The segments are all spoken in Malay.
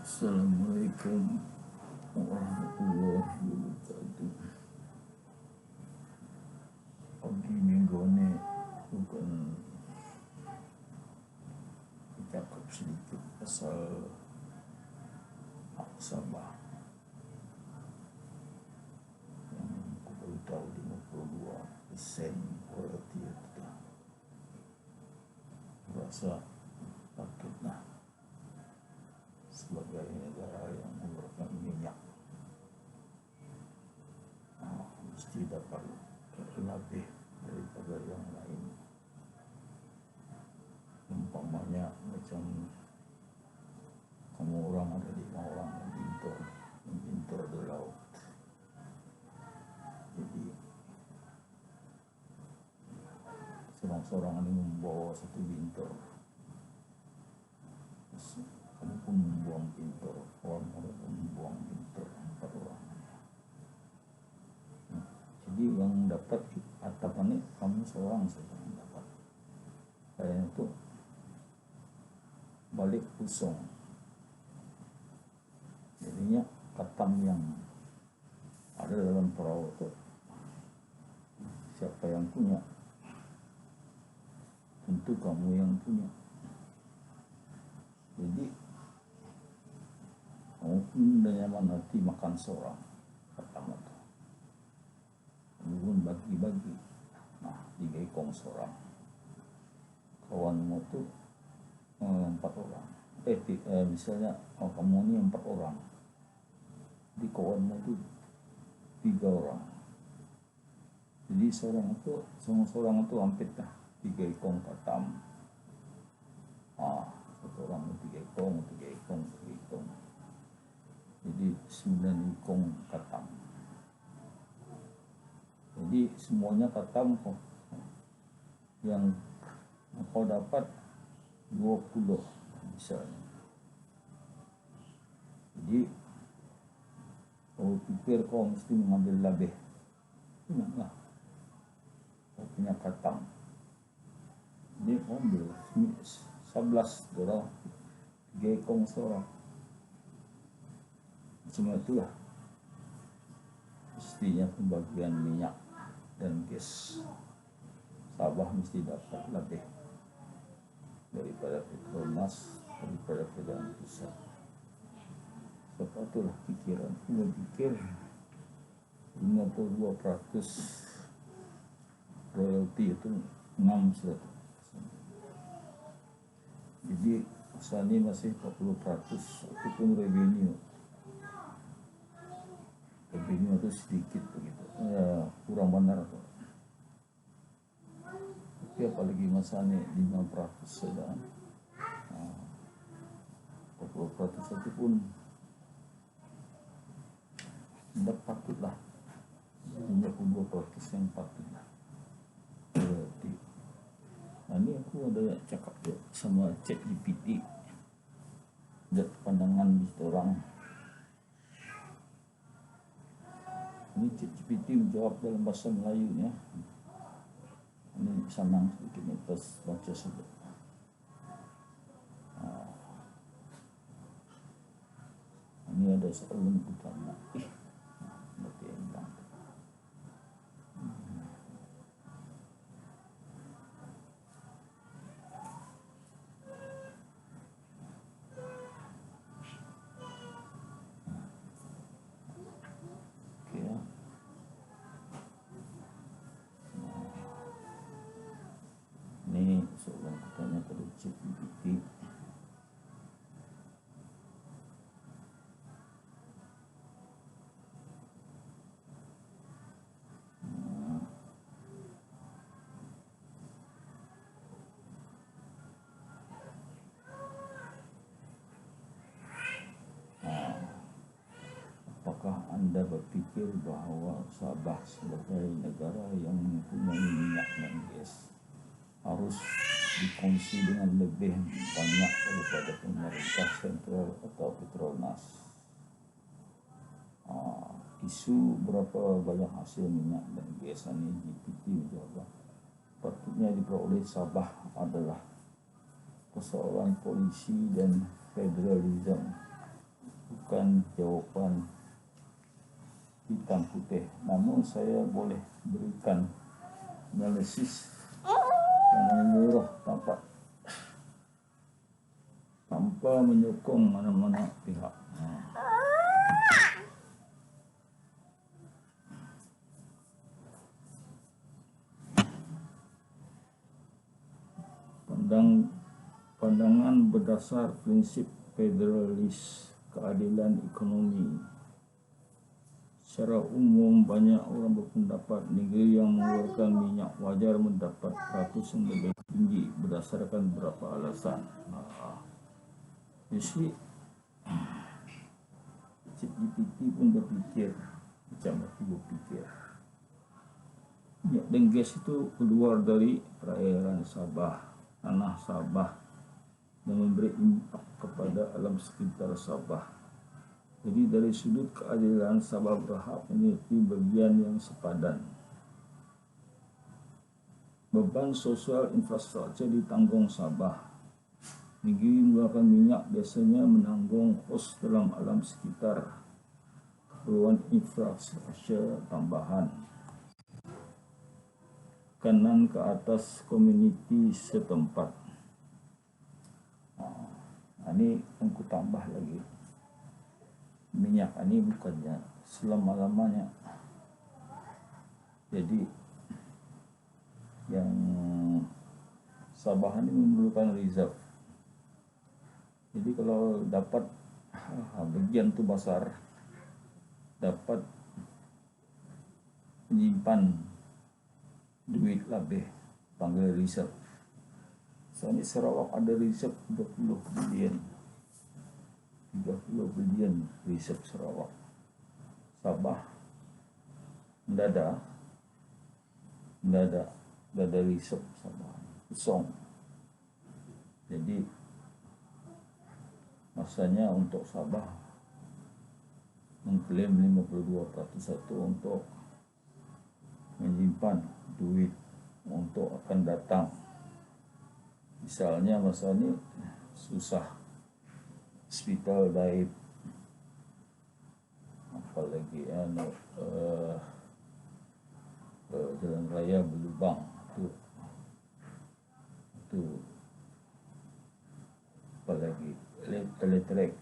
Assalamualaikum warahmatullahi wabarakatuh. Pagi minggu ni bukan cakap sedikit pasal hak Sabah yang aku beritahu 52% royalti itu. Rasa patutlah sebagai negara yang mengeluarkan minyak mesti dapat lebih daripada yang lain. Umpamanya macam kamu orang ada 5 orang membintur di laut, jadi seorang-seorang ini membawa satu bintur, kamu pun membuang bintur, orang pun membuang bintur, 4 orang. Jadi yang dapat atapan ini kamu seorang saja yang dapat. Kalian itu balik kosong. Jadinya katam yang ada dalam perahu itu siapa yang punya? Tentu kamu yang punya. Jadi kamu pun udah nyaman hati makan seorang katam itu. Kemudian bagi-bagi. Nah, 3 ekong seorang. Kawanmu tuh 4 orang. Misalnya kamu ini 4 orang. Di kawanmu tuh 3 orang. Jadi seorang itu hampir dah 3 ekong katam. Satu orang 3 ekong. Jadi 9 ekong katam. Jadi semuanya katam yang kau dapat 20 misalnya. Jadi kau pikir kau mesti mengambil lebih, ingatlah kau punya katam. Jadi kau ambil 11 orang, 3 ekong seorang. Cuma itulah mestinya pembagian minyak dan gas. Sabah mesti dapat lebih daripada Petronas, daripada Perdana Pusat. Sebab itulah pikiran. Aku berpikir 52% royalti itu 6%. Jadi usaha ini masih 40%. Itu pun revenue itu sedikit begitu. Ya, kurang benar tuh. Tapi apalagi masa ini 5% saja. 40% itu pun tidak patutlah. 52% yang patutlah. Berarti. Nah, ini aku ada cakap tuh sama ChatGPT. Lihat pandangan di orang. Ini ChatGPT menjawab dalam bahasa Melayunya. Ini senang sedikit nih pas baca saja. Ini ada soalan utama. Berarti entah. Ini soalan katanya pada ChatGPT. Apakah Anda berpikir bahwa Sabah sebagai negara yang mempunyai minyak dan gas harus dikongsi dengan lebih banyak daripada pemerintah sentral atau Petronas? Isu berapa banyak hasil minyak dan gas ini GPT menjawab, patutnya diperoleh Sabah adalah persoalan polisi dan federalisme bukan jawaban hitam putih, namun saya boleh berikan analisis yang menyeluruh tanpa menyokong mana-mana pihak. Pandangan berdasar prinsip federalis keadilan ekonomi. Secara umum, banyak orang berpendapat negeri yang mengeluarkan minyak wajar mendapat ratus yang lebih tinggi berdasarkan beberapa alasan. Jadi, ChatGPT pun berpikir macam aku berpikir. Minyak dan gas itu keluar dari perairan Sabah, tanah Sabah, dan memberi impak kepada alam sekitar Sabah. Jadi dari sudut keadilan, Sabah berhak memiliki bagian yang sepadan. Beban sosial infrastruktur ditanggung Sabah. Negeri mengeluarkan minyak biasanya menanggung kos dalam alam sekitar, keperluan infrastruktur tambahan, kanan ke atas komuniti setempat. Ini aku tambah lagi, minyak ini bukannya selama-lamanya. Jadi yang Sabah ini memerlukan reserve. Jadi kalau dapat bagian tu besar, dapat menyimpan duit lebih, panggil reserve. Soalnya Sarawak ada reserve 30 bilion reserve Sarawak. Sabah tidak ada reserve Sabah, kosong. Jadi masanya untuk Sabah mengklaim 52% untuk menyimpan duit untuk akan datang. Misalnya masa ini susah, hospital daib, apalagi jalan raya berlubang, itu apalagi elektrik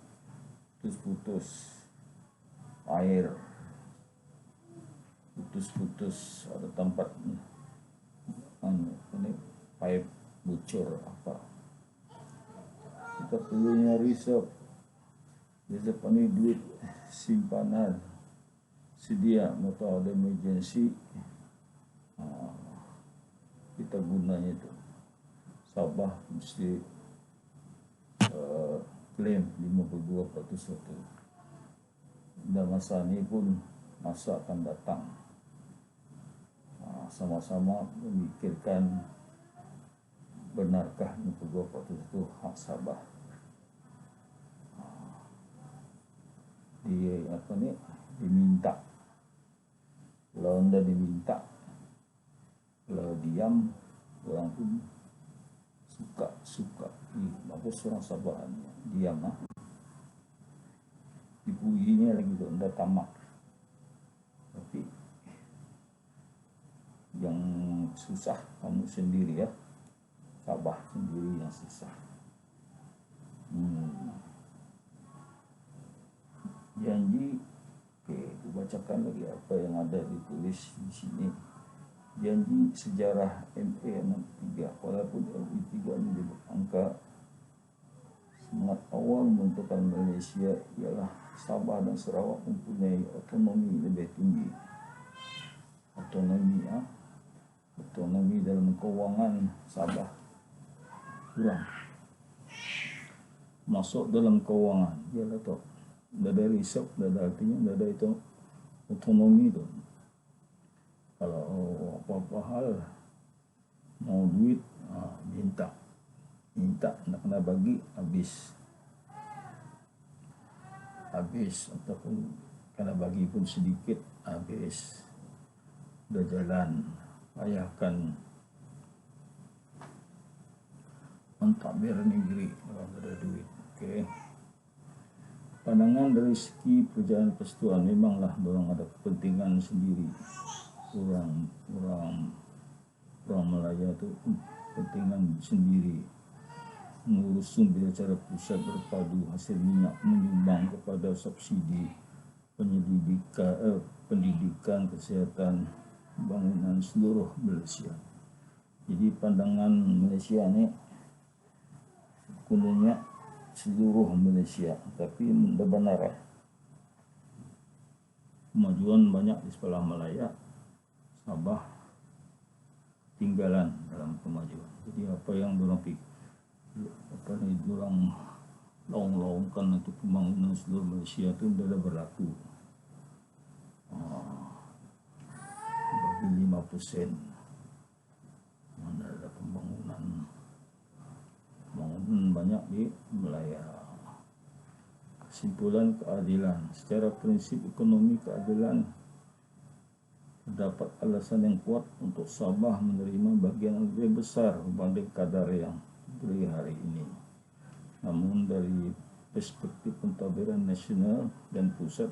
putus air, putus ada tempat ini pipe bocor apa. Kita perlunya reserve ini duit simpanan sedia, atau ada emergency kita gunanya itu. Sabah mesti klaim 52%. Dan masa ini pun masa akan datang, sama-sama memikirkan benarkah 52% itu hak Sabah. Diminta. Kalau anda diminta, kalau diam, orang pun suka. Bagus orang Sabah diam, dipujinya lagi tu, anda tamak. Tapi yang susah kamu sendiri ya, Sabah sendiri yang susah. Janji, aku bacakan lagi apa yang ada ditulis di sini. Janji sejarah MA63, walaupun MA3 menyebut angka semangat awal membentukkan Malaysia ialah Sabah dan Sarawak mempunyai otonomi lebih tinggi. Otonomi dalam keuangan Sabah kurang. Masuk dalam keuangan, ialah tu. Tidak ada reserve, tidak ada artinya, tidak ada itu otonomi tu. Kalau apa-apa hal mau duit, minta nak kena bagi, habis ataupun kena bagi pun sedikit, habis. Dah jalan, payahkan mentadbir negeri kalau ada duit. Okey. Pandangan dari segi perjalanan persatuan memanglah dorang ada kepentingan sendiri. Orang Malaya itu kepentingan sendiri, mengurus sumber secara pusat berpadu hasil minyak, menyumbang kepada subsidi pendidikan, kesehatan, bangunan seluruh Malaysia. Jadi pandangan Malaysia ini gunanya seluruh Malaysia, tapi benar kemajuan banyak di sebelah Malaya, Sabah tinggalan dalam kemajuan. Jadi apa yang dorang laung-laungkan untuk pembangunan seluruh Malaysia itu tidak berlaku. Bagi 5% mana ada pembangunan banyak di Malaya. Kesimpulan keadilan. Secara prinsip ekonomi keadilan, terdapat alasan yang kuat untuk Sabah menerima bagian lebih besar berbanding kadar yang diberi hari ini. Namun dari perspektif pentadbiran nasional dan pusat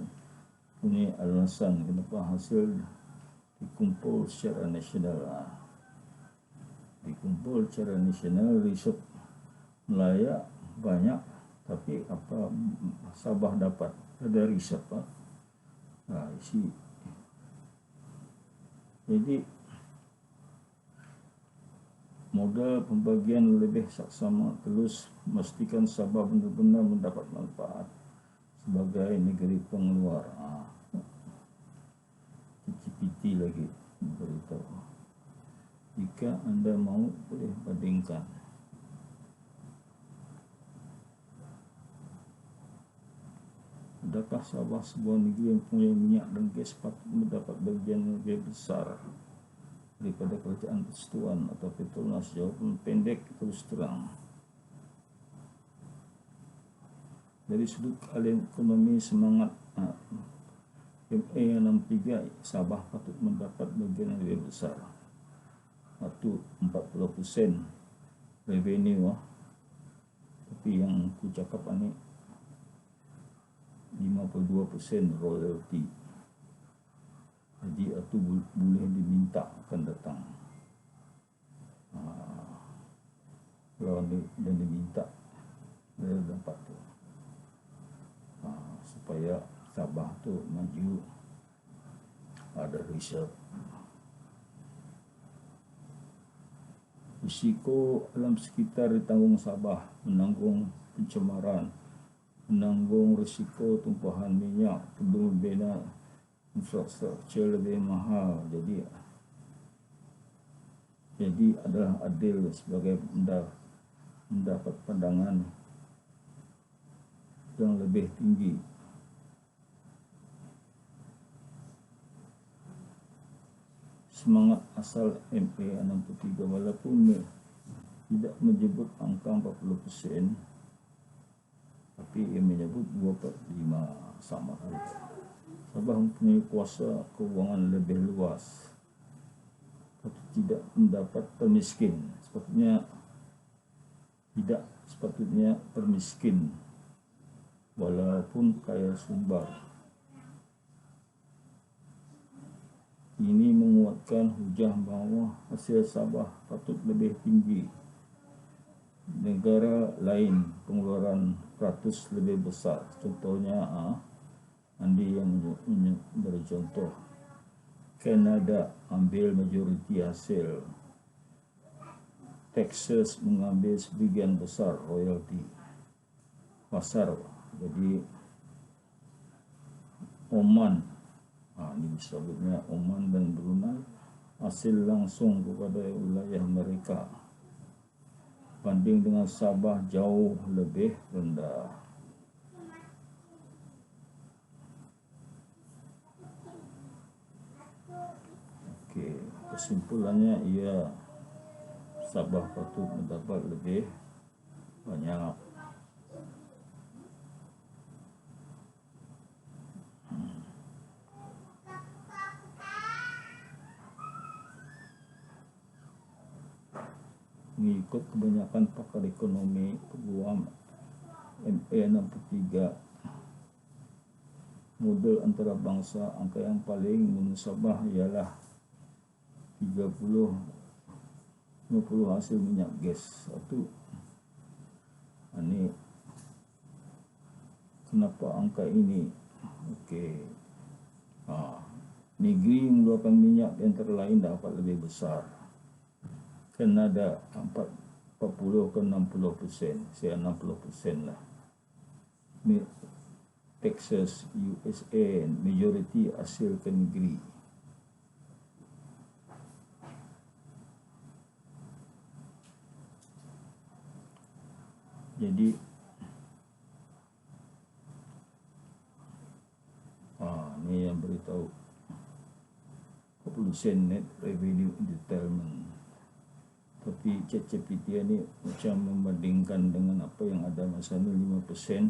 punya alasan kenapa hasil dikumpul secara nasional. Riset Malaya banyak, tapi apa Sabah dapat? Ada riset Pak. Jadi modal pembagian lebih saksama terus memastikan Sabah benar-benar mendapat manfaat sebagai negeri pengeluar. CPT lagi beritahu. Jika Anda mau boleh bandingkan. Adakah Sabah sebuah negeri yang punya minyak dan gas patut mendapat bagian lebih besar daripada kerajaan persekutuan atau Petronas? Jawaban pendek terus terang. Dari sudut keahlian ekonomi semangat MA63, Sabah patut mendapat bagian yang lebih besar. Atau 40% revenue, tapi yang aku cakap ini 52% royalty. Jadi itu boleh diminta akan datang. Kalau dia diminta, dia dapat tu. Supaya Sabah tu maju, ada riset. Risiko alam sekitar ditanggung Sabah, menanggung pencemaran, menanggung risiko tumpahan minyak, perlu membina infrastruktur lebih mahal. Jadi adalah adil sebagai mendapat pandangan yang lebih tinggi. Semangat asal MA63 walaupun tidak menyebut angka 40%, tapi ia menyebut 2/5 sama saja. Sabah mempunyai kuasa keuangan lebih luas, tapi tidak mendapat permiskin. Sepatutnya permiskin walaupun kaya sumber. Ini menguatkan hujah bahawa hasil Sabah patut lebih tinggi. Negara lain pengeluaran ratus lebih besar. Contohnya Andi yang beri contoh, Kanada ambil majoriti hasil, Texas mengambil sebagian besar royalty pasar. Jadi Oman, ini disebutnya Oman dan Brunei, hasil langsung kepada wilayah mereka, banding dengan Sabah jauh lebih rendah. Okey, kesimpulannya ia Sabah patut mendapat lebih banyak. Mengikut kebanyakan pakar ekonomi, peguam MA63 modal antarabangsa, angka yang paling munasabah ialah 30 50 hasil minyak gas. Satu, ini kenapa angka ini? Okey, negeri yang mengeluarkan minyak di antara lain dapat lebih besar. Kanada 40 ke 60%, saya 60% lah. Texas, USA, majoriti hasil ke negeri. Jadi ni yang beritahu population net revenue entitlement. Tapi ChatGPT ni macam membandingkan dengan apa yang ada masa ni 5%.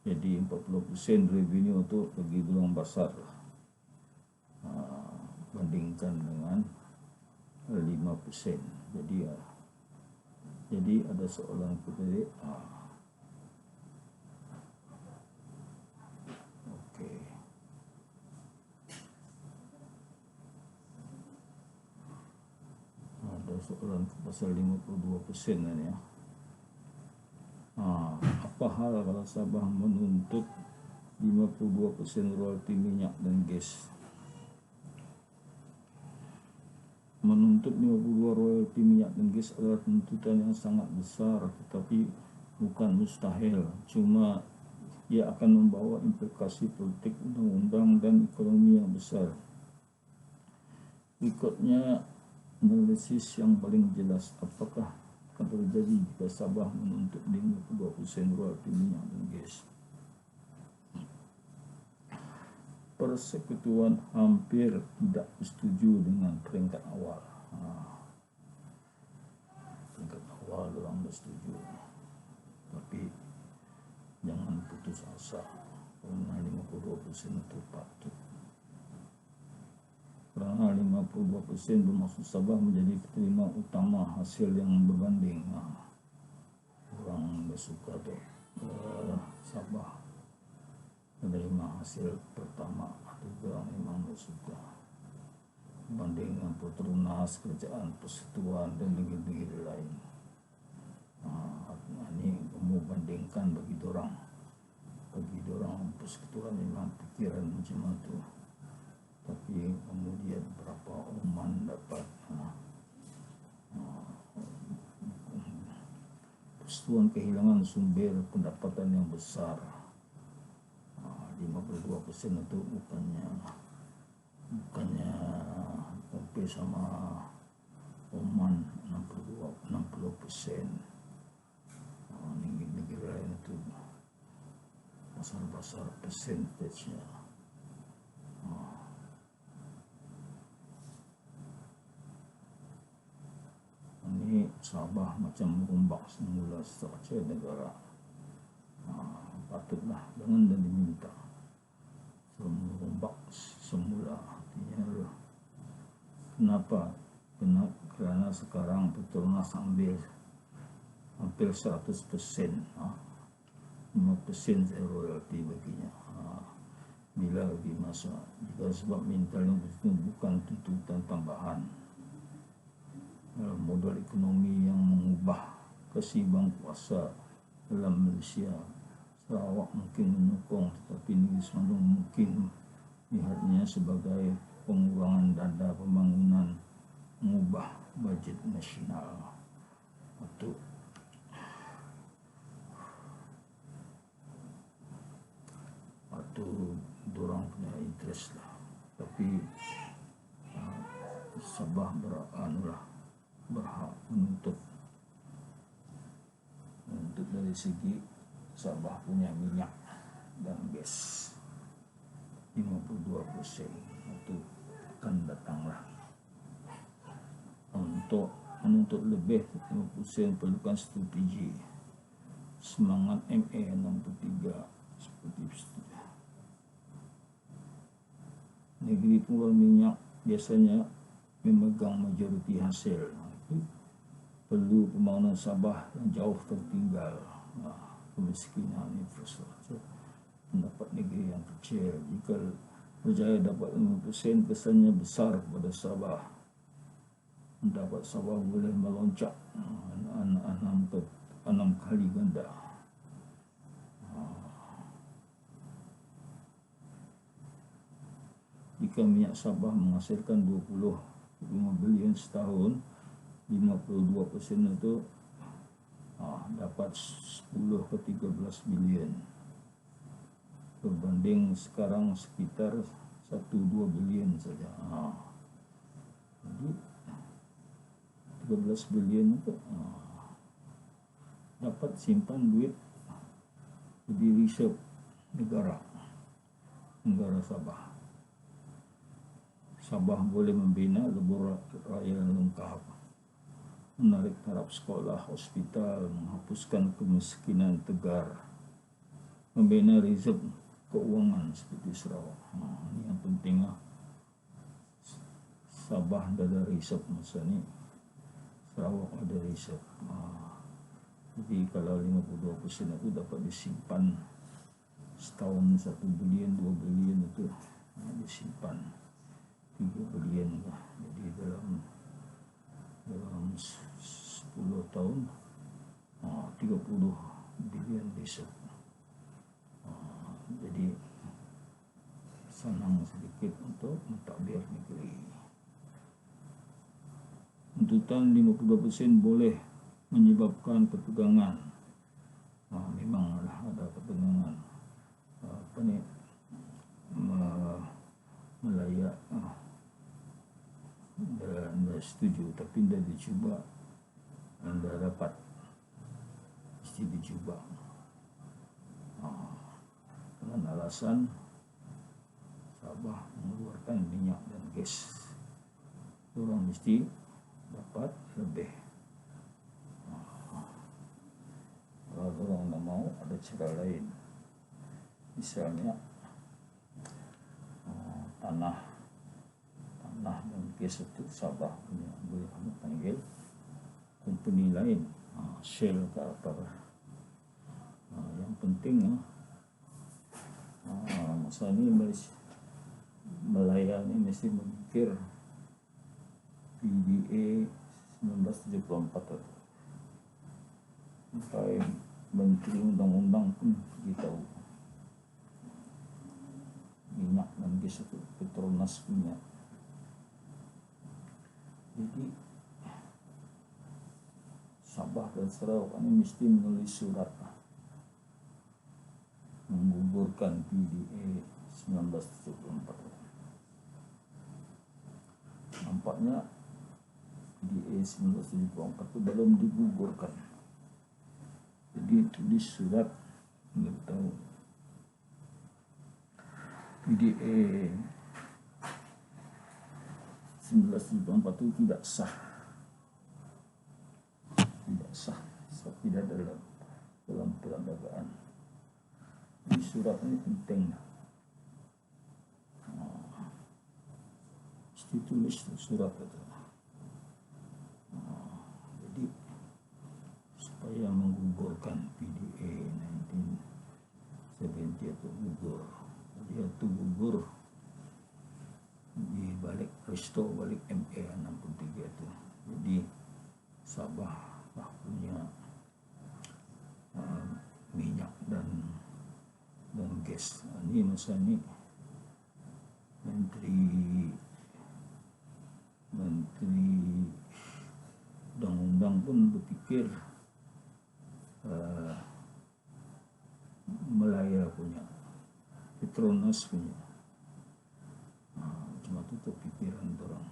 Jadi 40% revenue tu bagi durang besar lah. Bandingkan dengan 5%. Jadi ada soalan tadi. Okey. Ada soalan pasal 52% ni ya. Apa hal kalau Sabah menuntut 52% royalti minyak dan gas? Menuntut 52 royalti minyak dan gas adalah tuntutan yang sangat besar, tetapi bukan mustahil. Cuma ia akan membawa implikasi politik, undang-undang dan ekonomi yang besar. Berikutnya analisis yang paling jelas, apakah akan terjadi jika Sabah menuntut 52% royalti minyak dan gas? Persekutuan hampir tidak setuju dengan peringkat awal. Peringkat awal orang bersetuju, tapi jangan putus asa. Kerana 52% itu patut. Kerana 52% bermaksud Sabah menjadi penerima utama hasil yang berbanding. Orang bersuka tu Sabah menerima hasil pertama, atau orang memang bersuka berbanding dengan Petronas, Kerajaan Persekutuan dan negeri-negeri lain. Ini membandingkan bagi dorang Persekutuan memang pikiran macam itu. Tapi kemudian berapa Oman dapat Persekutuan kehilangan sumber pendapatan yang besar. 52% itu bukannya compare sama Oman 60%. Negeri lain itu besar-besar persentasenya. Ini Sabah macam merombak semula struktur negara. Patutlah jangan dan diminta merombak semula. Artinya kenapa? Kerana sekarang Petronas ambil hampir 100%, 5% saya royalti baginya. Bila lagi masa, jika sebab mentalnya bukan tuntutan tambahan. Modal ekonomi yang mengubah kesimbang kuasa dalam Malaysia. Sarawak mungkin menyokong, tetapi Negeri Semandung mungkin lihatnya sebagai pengurangan dana pembangunan, mengubah bajet nasional. Atau dorang punya interest lah. Tapi Sabah berhak menuntut dari segi Sabah punya minyak dan gas 52%. Itu akan datanglah. Untuk menuntut lebih 50% perlukan strategi. Semangat MA 63 seperti negeri pengeluar minyak biasanya memegang majoriti hasil. Perlu pembangunan Sabah yang jauh tertinggal, kemiskinan, infrastruktur, mendapat negeri yang kecil. Jika berjaya dapat 5%, kesannya besar kepada Sabah. Mendapat Sabah boleh meloncat 6 kali ganda. Jika minyak Sabah menghasilkan 25 bilion setahun, 52% itu dapat 10 ke 13 bilion. Berbanding sekarang sekitar 1-2 bilion saja. Jadi 13 bilion itu dapat simpan duit di reserve negara Sabah. Sabah boleh membina lebur raya lengkap, menarik taraf sekolah, hospital, menghapuskan kemiskinan tegar, membina reserve keuangan seperti Sarawak. Ini yang penting lah. Sabah ada reserve masa ni, Sarawak ada reserve. Jadi kalau 52% itu dapat disimpan setahun 1 bilion, 2 bilion itu disimpan 3 bilion lah. Jadi dalam 10 tahun 30 bilion reserve. Jadi senang sedikit untuk mentadbir negeri. Tuntutan 52% boleh menyebabkan ketegangan. Memanglah ada ketegangan. Melayak anda setuju tapi anda dicuba, anda dapat, mesti dicuba dengan alasan Sabah mengeluarkan minyak dan gas, orang mesti dapat lebih. Kalau orang tak mau, ada cara lain, misalnya tanah dan gas itu Sabah punya, boleh kamu panggil company lain, Shell ke apa. Yang penting masa ini melayani mesti memikir PDA 1974 sampai Menteri Undang-Undang pun tahu minyak dan gas itu Petronas punya. Jadi Sabah dan Sarawak ini mesti menulis surat menggugurkan PDA 1974. Nampaknya PDA 1974 itu belum digugurkan. Jadi tulis surat beritahu PDA 1974 itu tidak sah, sebab tidak dalam perlembagaan. Di surat ini penting, mesti tulis surat itu. Jadi supaya menggugurkan PDA 1970 itu gugur, dia itu gugur di balik resto balik MA 63 itu. Jadi Sabah punya minyak dan gas. Ini masa ni Menteri Undang-Undang pun berfikir Melaya punya, Petronas punya. Cuma itu pikiran orang,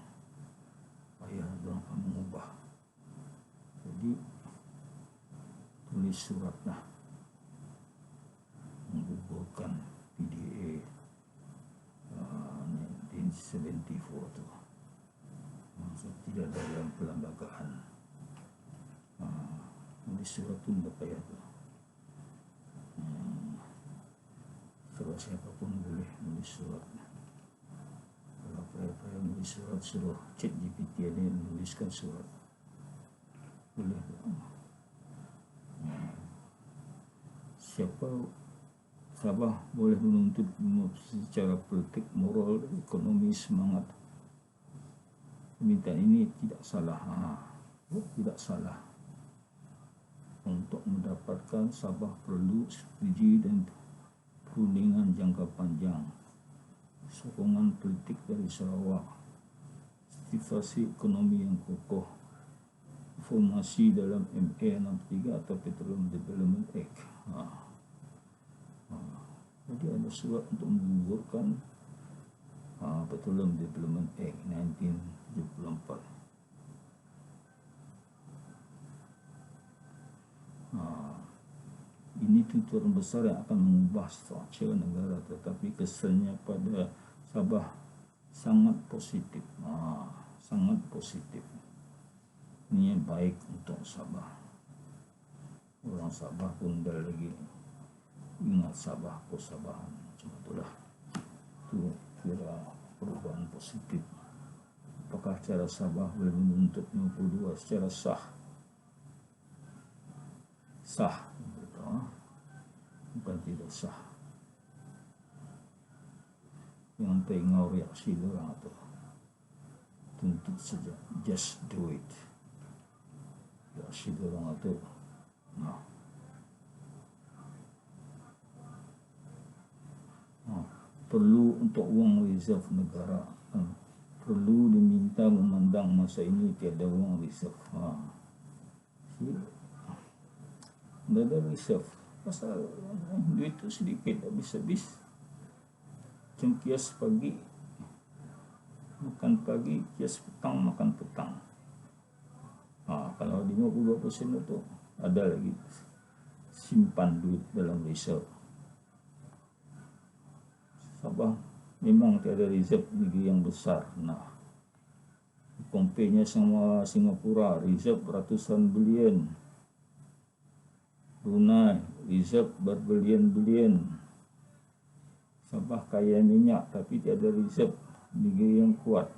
payah orang mengubah. Jadi tulis surat lah menggugurkan PDA 1974 tu. Maksud tidak dalam perlembagaan. Tulis surat tu tidak payah tu. Kalau siapapun boleh menulis surat. Kalau payah menulis surat, suruh ChatGPT ini menuliskan surat. Boleh. Sabah boleh menuntut secara politik, moral, ekonomi, semangat. Permintaan ini tidak salah, tidak salah. Untuk mendapatkan, Sabah perlu strategi dan perundingan jangka panjang, sokongan politik dari Sarawak, stimulasi ekonomi yang kokoh, informasi dalam MA63 atau Petroleum Development Act. Jadi ada surat untuk menggugurkan Petroleum Development Act 1974. Ini tujuan besar yang akan mengubah struktur negara, tetapi kesannya pada Sabah sangat positif, sangat positif. Ini yang baik untuk Sabah. Orang Sabah pun dah lagi ingat Sabah, Sabahan, macam itulah. Itu kira perubahan positif. Apakah cara Sabah boleh menuntut 52 secara sah? Sah, bukan tidak sah. Yang tengok reaksi orang itu, tuntut saja, just do it. Reaksi orang itu, perlu untuk uang reserve negara, perlu diminta memandang masa ini tiada uang reserve. Tidak ada reserve, pasal duit itu sedikit, habis-habis. Macam kias pagi makan pagi, kias petang makan petang. Kalau 52% itu ada lagi simpan duit dalam reserve. Sabah memang tiada reserve negeri yang besar. Compare-nya sama Singapura, reserve ratusan bilion. Brunei, reserve berbilion-bilion. Sabah kaya minyak tapi tiada reserve negeri yang kuat.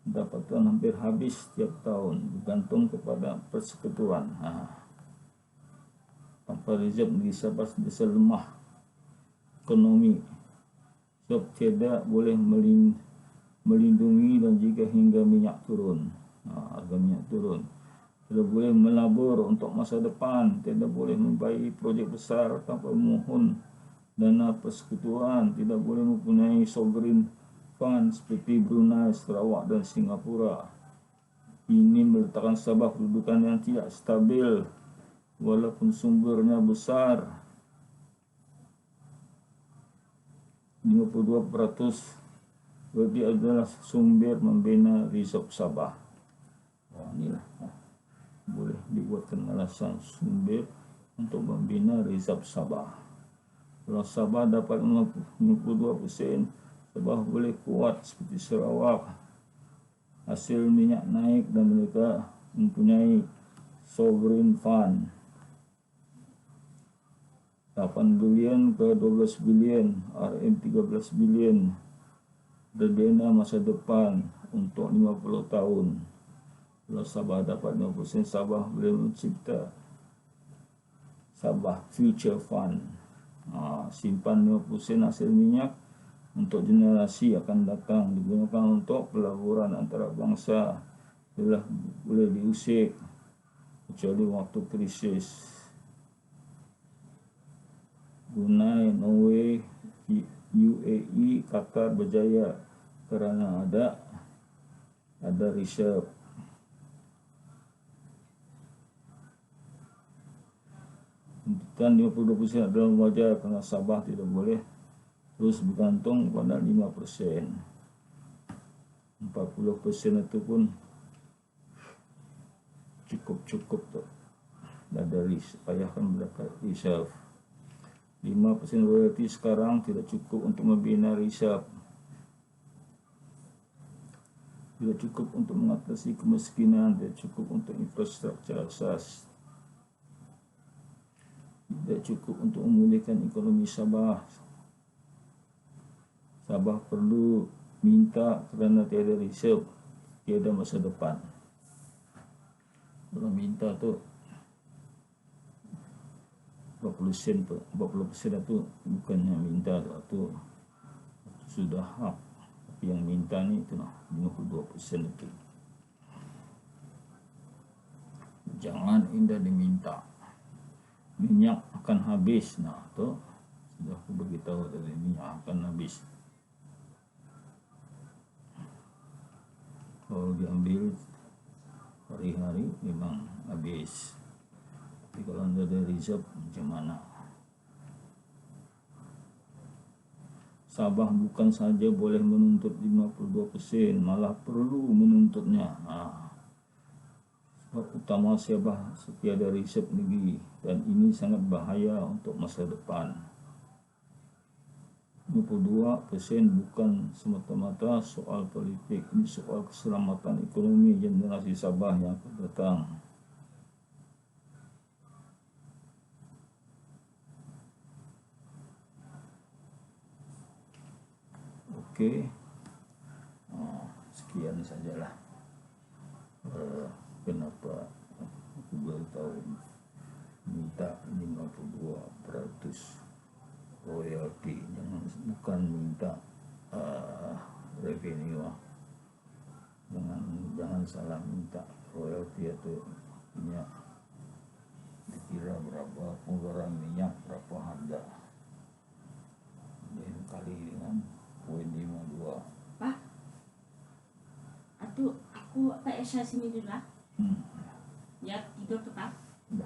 Pendapatan hampir habis setiap tahun, bergantung kepada persekutuan. Tanpa reserve negeri Sabah sentiasa lemah ekonomi, sebab tiada boleh melindungi dan jika hingga minyak turun, harga minyak turun, tidak boleh melabur untuk masa depan, tidak boleh membayar projek besar tanpa memohon dana persekutuan, tidak boleh mempunyai sovereign fund seperti Brunei, Sarawak dan Singapura. Ini meletakkan Sabah kedudukan yang tidak stabil walaupun sumbernya besar. 52% berarti adalah sumber membina reserve Sabah. Inilah boleh dibuatkan alasan sumber untuk membina reserve Sabah. Kalau Sabah dapat 52%, Sabah boleh kuat seperti Sarawak. Hasil minyak naik dan mereka mempunyai sovereign fund 8 bilion ke 12 bilion, RM 13 bilion. Dana masa depan untuk 50 tahun. Kalau Sabah dapat 50%, Sabah boleh mencipta Sabah Future Fund. Simpan 50% hasil minyak untuk generasi akan datang, digunakan untuk pelaburan antarabangsa. Telah boleh diusik kecuali waktu krisis. Brunei, Norway, UAE, Qatar berjaya kerana ada reserve. Tuntutan 52% adalah wajar kerana Sabah tidak boleh terus bergantung pada 5%. 40% itu pun cukup tu. Dari payahkan mendapat reserve. 5% royalti sekarang tidak cukup untuk membina reserve. Tidak cukup untuk mengatasi kemiskinan, tidak cukup untuk infrastruktur asas. Tidak cukup untuk memulihkan ekonomi Sabah. Sabah perlu minta kerana tiada reserve, tiada masa depan. Kalau minta tu 40% itu bukannya minta itu sudah hak, tapi yang minta nih itu 52% itu. Jangan indah diminta, minyak akan habis. Nah tuh sudah aku beritahu tadi, minyak akan habis. Kalau diambil hari-hari memang habis, tapi kalau anda ada reserve macam mana? Sabah bukan saja boleh menuntut 52%, malah perlu menuntutnya. Sebab utama Sabah setiada reserve negeri, dan ini sangat bahaya untuk masa depan. 52% bukan semata-mata soal politik, ini soal keselamatan ekonomi generasi Sabah yang akan datang. Oke, sekian sajalah kenapa aku baru tahu minta 52% royalti, bukan minta revenue. Jangan salah, minta royalti atau minyak dikira berapa pengeluaran minyak, berapa harga, dan kali dengan 0,52. Pak, aduh aku PSA sini dulu lah. Ya tidur tuh Pak. Ya.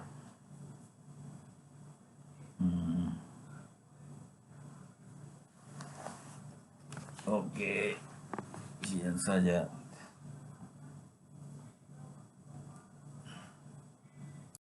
Oke, sekian saja.